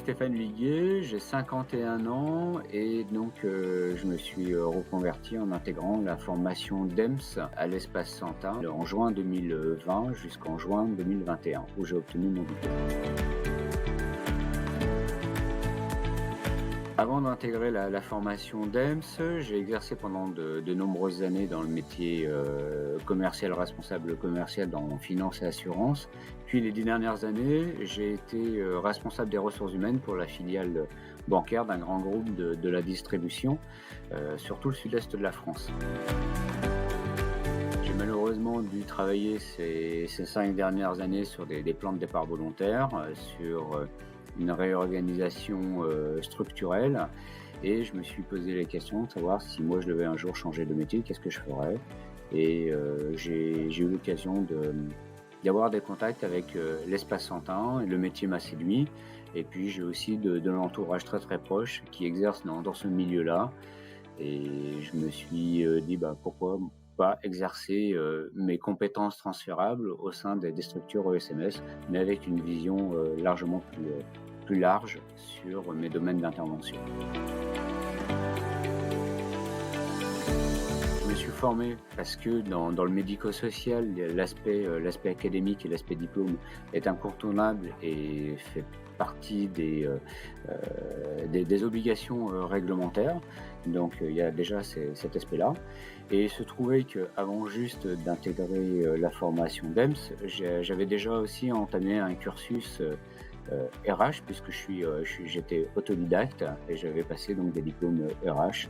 Stéphane Liguier, j'ai 51 ans et donc je me suis reconverti en intégrant la formation DEMS à l'Espace Santin en juin 2020 jusqu'en juin 2021 où j'ai obtenu mon diplôme. Avant d'intégrer la formation DEMS, j'ai exercé pendant de nombreuses années dans le métier commercial, responsable commercial dans finance et assurance. Puis les 10 dernières années, j'ai été responsable des ressources humaines pour la filiale bancaire d'un grand groupe de la distribution sur tout le sud-est de la France. J'ai malheureusement dû travailler ces 5 dernières années sur des plans de départ volontaires, sur une réorganisation structurelle, et je me suis posé la question de savoir si moi je devais un jour changer de métier, qu'est-ce que je ferais? Et j'ai eu l'occasion d'avoir des contacts avec l'Espace Santin, et le métier m'a séduit. Et puis j'ai aussi de l'entourage très très proche qui exerce dans ce milieu-là, et je me suis dit pourquoi pas exercer mes compétences transférables au sein des structures ESMS, mais avec une vision largement plus large sur mes domaines d'intervention. Je me suis formé parce que dans le médico-social, l'aspect académique et l'aspect diplôme est incontournable et fait partie des obligations réglementaires. Donc il y a déjà cet aspect-là. Et il se trouvait qu'avant juste d'intégrer la formation DEMS, j'avais déjà aussi entamé un cursus RH, puisque j'étais autodidacte et j'avais passé donc des diplômes RH.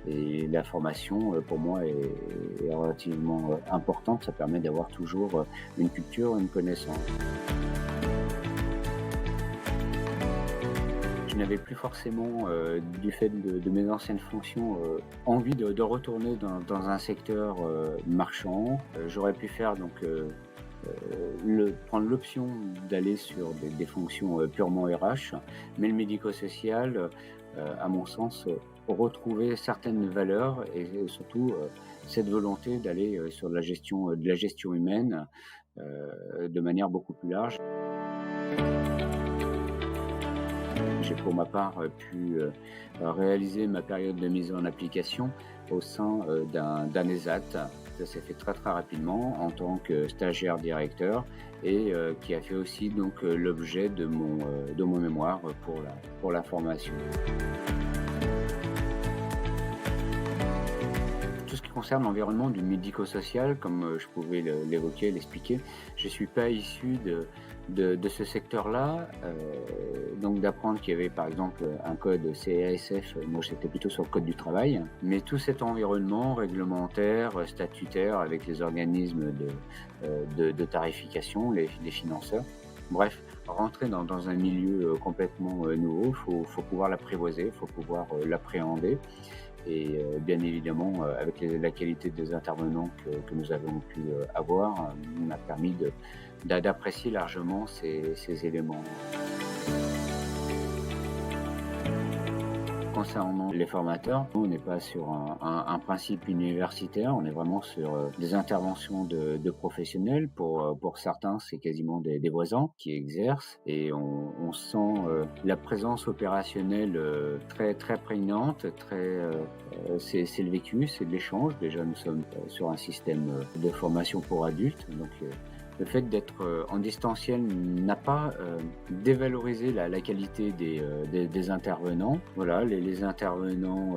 Et la formation, pour moi, est relativement importante. Ça permet d'avoir toujours une culture, une connaissance. Je n'avais plus forcément, du fait de mes anciennes fonctions, envie de retourner dans un secteur marchand. J'aurais pu faire donc prendre l'option d'aller sur des fonctions purement RH, mais le médico-social, à mon sens, retrouver certaines valeurs et surtout cette volonté d'aller sur de la gestion humaine de manière beaucoup plus large. J'ai pour ma part pu réaliser ma période de mise en application au sein d'un ESAT. Ça s'est fait très très rapidement en tant que stagiaire directeur, et qui a fait aussi donc l'objet de mon mémoire pour la formation. Tout ce qui concerne l'environnement du médico-social, comme je pouvais l'évoquer, l'expliquer, je ne suis pas issu de ce secteur-là. Donc d'apprendre qu'il y avait par exemple un code CASF, moi j'étais plutôt sur le code du travail, mais tout cet environnement réglementaire, statutaire, avec les organismes de tarification, les financeurs, bref, rentrer dans un milieu complètement nouveau, faut pouvoir l'apprivoiser, faut pouvoir l'appréhender. Et bien évidemment, avec la qualité des intervenants que nous avons pu avoir, m'a permis d'apprécier largement ces éléments. Concernant les formateurs, on n'est pas sur un principe universitaire, on est vraiment sur des interventions de professionnels. Pour certains, c'est quasiment des voisins qui exercent, et on sent la présence opérationnelle très, très prégnante. C'est le vécu, c'est de l'échange. Déjà, nous sommes sur un système de formation pour adultes, donc le fait d'être en distanciel n'a pas dévalorisé la qualité des intervenants. Voilà, les intervenants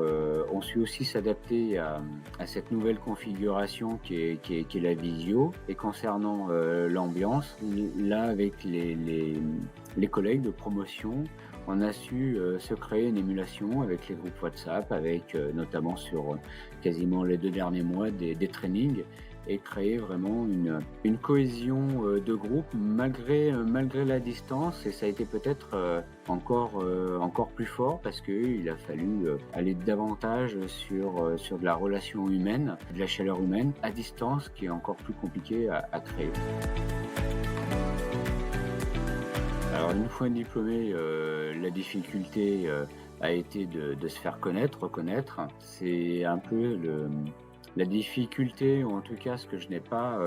ont su aussi s'adapter à cette nouvelle configuration qui est la visio. Et concernant l'ambiance, là, avec les collègues de promotion, on a su se créer une émulation avec les groupes WhatsApp, avec notamment sur quasiment les 2 derniers mois des trainings, et créer vraiment une cohésion de groupe malgré la distance. Et ça a été peut-être encore plus fort parce qu'il a fallu aller davantage sur de la relation humaine, de la chaleur humaine à distance, qui est encore plus compliqué à créer. Alors une fois diplômé, la difficulté a été de se faire reconnaître. C'est un peu La difficulté, ou en tout cas ce que je n'ai pas,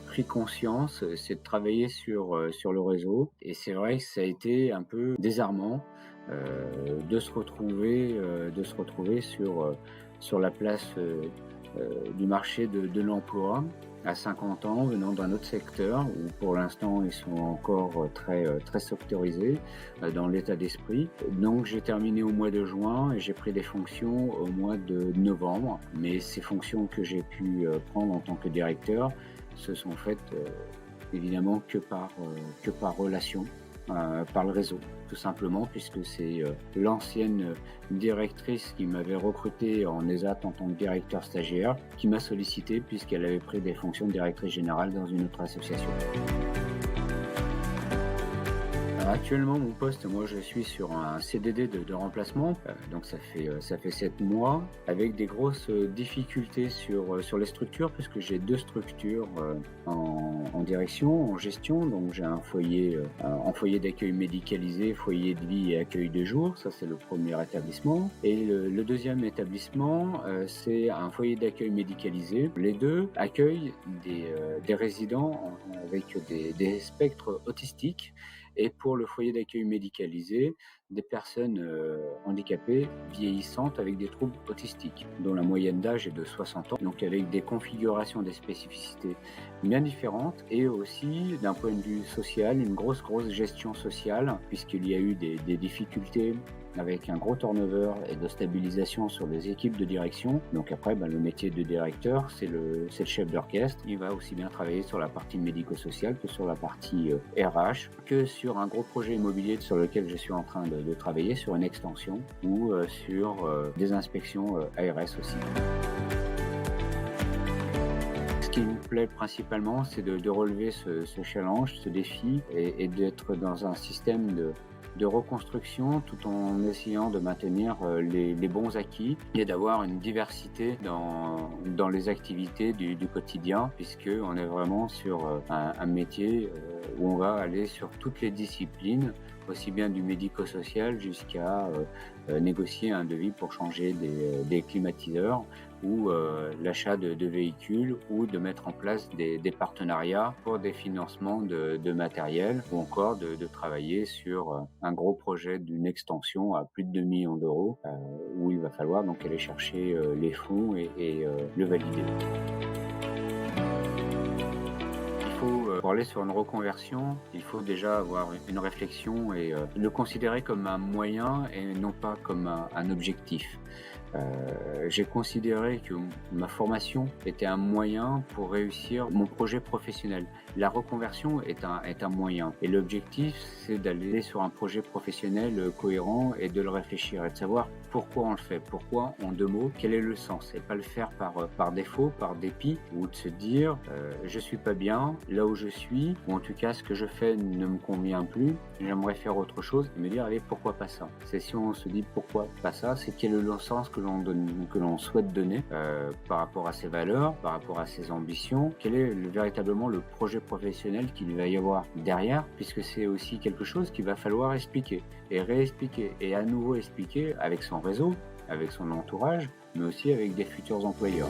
pris conscience, c'est de travailler sur le réseau, et c'est vrai que ça a été un peu désarmant, de se retrouver sur la place, du marché de l'emploi à 50 ans, venant d'un autre secteur où pour l'instant ils sont encore, très sectorisés, dans l'état d'esprit. Donc j'ai terminé au mois de juin et j'ai pris des fonctions au mois de novembre, mais ces fonctions que j'ai pu, prendre en tant que directeur se sont faites, évidemment que par relation, par le réseau, tout simplement, puisque c'est, l'ancienne, directrice qui m'avait recruté en ESAT en tant que directeur stagiaire, qui m'a sollicité puisqu'elle avait pris des fonctions de directrice générale dans une autre association. Alors actuellement, mon poste, moi, je suis sur un CDD de remplacement, donc ça fait 7 mois, avec des grosses, difficultés sur les structures, puisque j'ai 2 structures, en direction, en gestion. Donc j'ai un foyer d'accueil médicalisé, foyer de vie et accueil de jour, ça c'est le premier établissement. Et le 2e établissement, c'est un foyer d'accueil médicalisé. Les 2 accueillent des résidents avec des spectres autistiques, et pour le foyer d'accueil médicalisé, des personnes, handicapées vieillissantes avec des troubles autistiques, dont la moyenne d'âge est de 60 ans, donc avec des configurations, des spécificités bien différentes, et aussi d'un point de vue social, une grosse gestion sociale, puisqu'il y a eu des difficultés avec un gros turnover et de stabilisation sur les équipes de direction. Donc après, le métier de directeur, c'est le chef d'orchestre. Il va aussi bien travailler sur la partie médico-sociale que sur la partie RH, que sur un gros projet immobilier sur lequel je suis en train de travailler, sur une extension, ou sur des inspections ARS aussi. Ce qui me plaît principalement, c'est de relever ce challenge, ce défi, et d'être dans un système de reconstruction, tout en essayant de maintenir les bons acquis, et d'avoir une diversité dans les activités du quotidien, puisqu'on est vraiment sur un métier où on va aller sur toutes les disciplines, aussi bien du médico-social jusqu'à négocier un devis pour changer des climatiseurs, ou l'achat de véhicules, ou de mettre en place des partenariats pour des financements de matériel, ou encore de travailler sur un gros projet d'une extension à plus de 2 millions d'euros, où il va falloir donc aller chercher les fonds et le valider. Pour aller sur une reconversion, il faut déjà avoir une réflexion et le considérer comme un moyen et non pas comme un objectif. J'ai considéré que ma formation était un moyen pour réussir mon projet professionnel. La reconversion est un moyen, et l'objectif, c'est d'aller sur un projet professionnel cohérent, et de le réfléchir et de savoir pourquoi on le fait, pourquoi, en 2 mots, quel est le sens, et pas le faire par défaut, par dépit, ou de se dire je suis pas bien là où je suis, ou en tout cas ce que je fais ne me convient plus, j'aimerais faire autre chose, et me dire allez, pourquoi pas ça. C'est si on se dit pourquoi pas ça, c'est quel est le sens que l'on souhaite donner par rapport à ses valeurs, par rapport à ses ambitions, quel est véritablement le projet professionnel qu'il va y avoir derrière, puisque c'est aussi quelque chose qu'il va falloir expliquer et réexpliquer et à nouveau expliquer avec son réseau, avec son entourage, mais aussi avec des futurs employeurs.